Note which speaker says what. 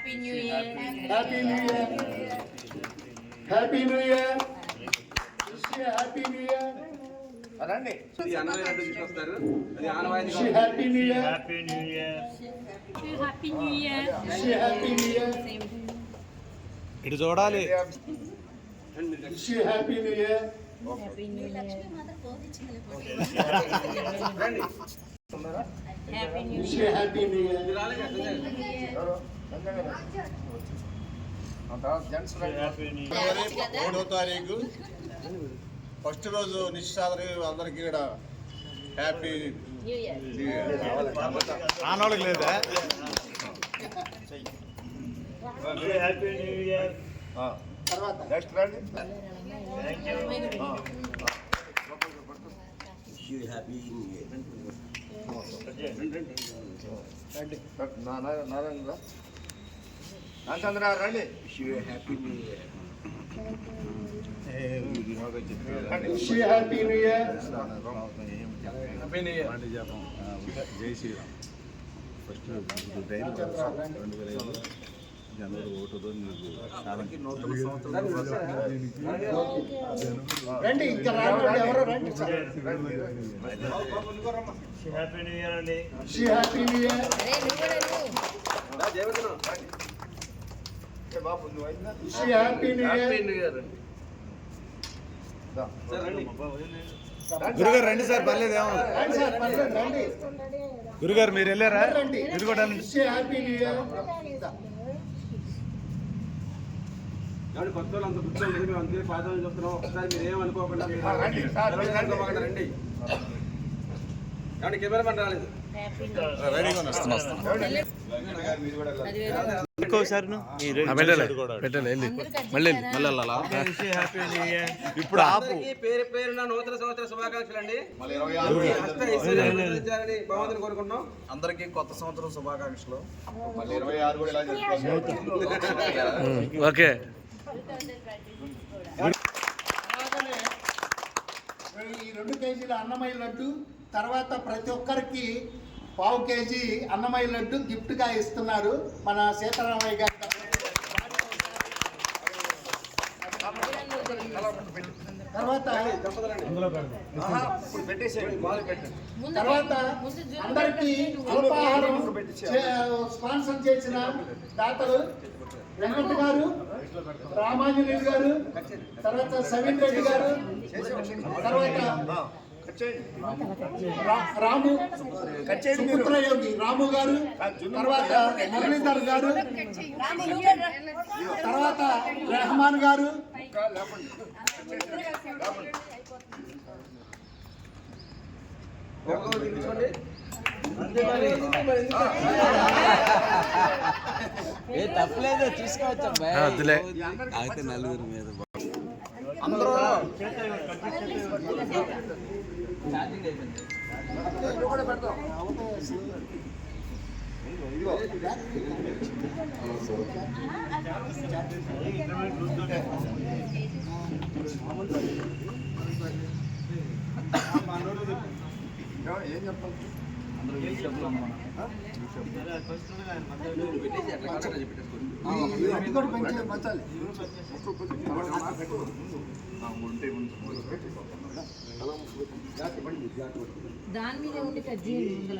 Speaker 1: Happy New Year.
Speaker 2: Happy New Year. Happy New Year. Wish you a Happy New Year.
Speaker 3: అదండి
Speaker 2: Happy New Year.
Speaker 4: Happy New Year.
Speaker 1: Happy New Year.
Speaker 2: Wish you Happy New Year.
Speaker 5: ఇటు చూడాలి.
Speaker 2: Wish you Happy New Year.
Speaker 1: Happy New Year. Happy New
Speaker 2: Wish you Happy New Year.
Speaker 4: Happy New Year.
Speaker 5: ఫిబ్రవరి 3వ తారీఖు first రోజు నిశ్చితార్థి అందరికీ కూడా happy
Speaker 1: New Year.
Speaker 5: New year. ఆనోళ్ళకి లేదా?
Speaker 4: Happy New Year.
Speaker 3: నెక్స్ట్ రండి.
Speaker 4: Thank you.
Speaker 3: నారాయణ నాచంద్ర రండి.
Speaker 2: Wish you Happy New Year.
Speaker 5: జై శ్రీరామ్. ఫస్ట్ డైరీ 2005 జనవరి 1వ రోజు మీకు
Speaker 2: రండి ఇంకా రాండి ఎవరో రండి.
Speaker 4: Happy New Year అండి.
Speaker 2: Wish you Happy New Year.
Speaker 3: బాబు నువ్వు అయిందా?
Speaker 2: Wish you Happy New Year.
Speaker 5: గురుగారు రండి సార్, పర్లేదేమో.
Speaker 2: రండి సార్ పర్లేదు రండి.
Speaker 5: గురుగారు మీరు వెళ్ళారా?
Speaker 2: రండి.
Speaker 5: మీరు కూడా రండి.
Speaker 2: Wish you Happy New Year.
Speaker 6: కొత్త వాళ్ళు అంత కూర్చోండి, మేము అంతే పాదాలు చూస్తున్నాం. ఒకసారి మీరు ఏమనుకోకుండా
Speaker 3: రండి సార్,
Speaker 6: రండి. కాబట్టి కెమెరామెన్ రాలేదు.
Speaker 5: రెడీగా వస్తున్నా. ఇప్పుడు ఆపు.
Speaker 6: పేరు పేరున నూతన సంవత్సర శుభాకాంక్షలు అండి. భగవంతుని కోరుకుంటున్నాం.
Speaker 3: అందరికీ కొత్త సంవత్సరం శుభాకాంక్షలు. మళ్ళీ 26 కూడా ఇలా చేసుకోవాలి.
Speaker 5: ఓకే.
Speaker 2: అలాగనే ఈ 2 కేజీల అన్నమయ్య లడ్డు తర్వాత ప్రతి ఒక్కరికి 1/4 కేజీ అన్నమయ్య లడ్డు గిఫ్ట్గా ఇస్తున్నారు మన సీతారామయ్య గారు. తర్వాత అందరికీ అల్పాహారం స్పాన్సర్ చేసిన దాతలు వెంకట్ గారు, రామాంజనేయులు గారు, తర్వాత సవీన్ రెడ్డి గారు, తర్వాత రాము సుపుత్రయోగి రాము గారు, తర్వాత మురళీధర్ గారు, తర్వాత రెహమాన్ గారు,
Speaker 7: తప్పలేదు చూసుకోవచ్చు
Speaker 5: వద్దులే.
Speaker 7: అయితే నలుగురు మీద
Speaker 5: అందరూ
Speaker 3: ఏం చెప్పాలి?
Speaker 1: దాని మీద ఉండి కట్ చేయండి.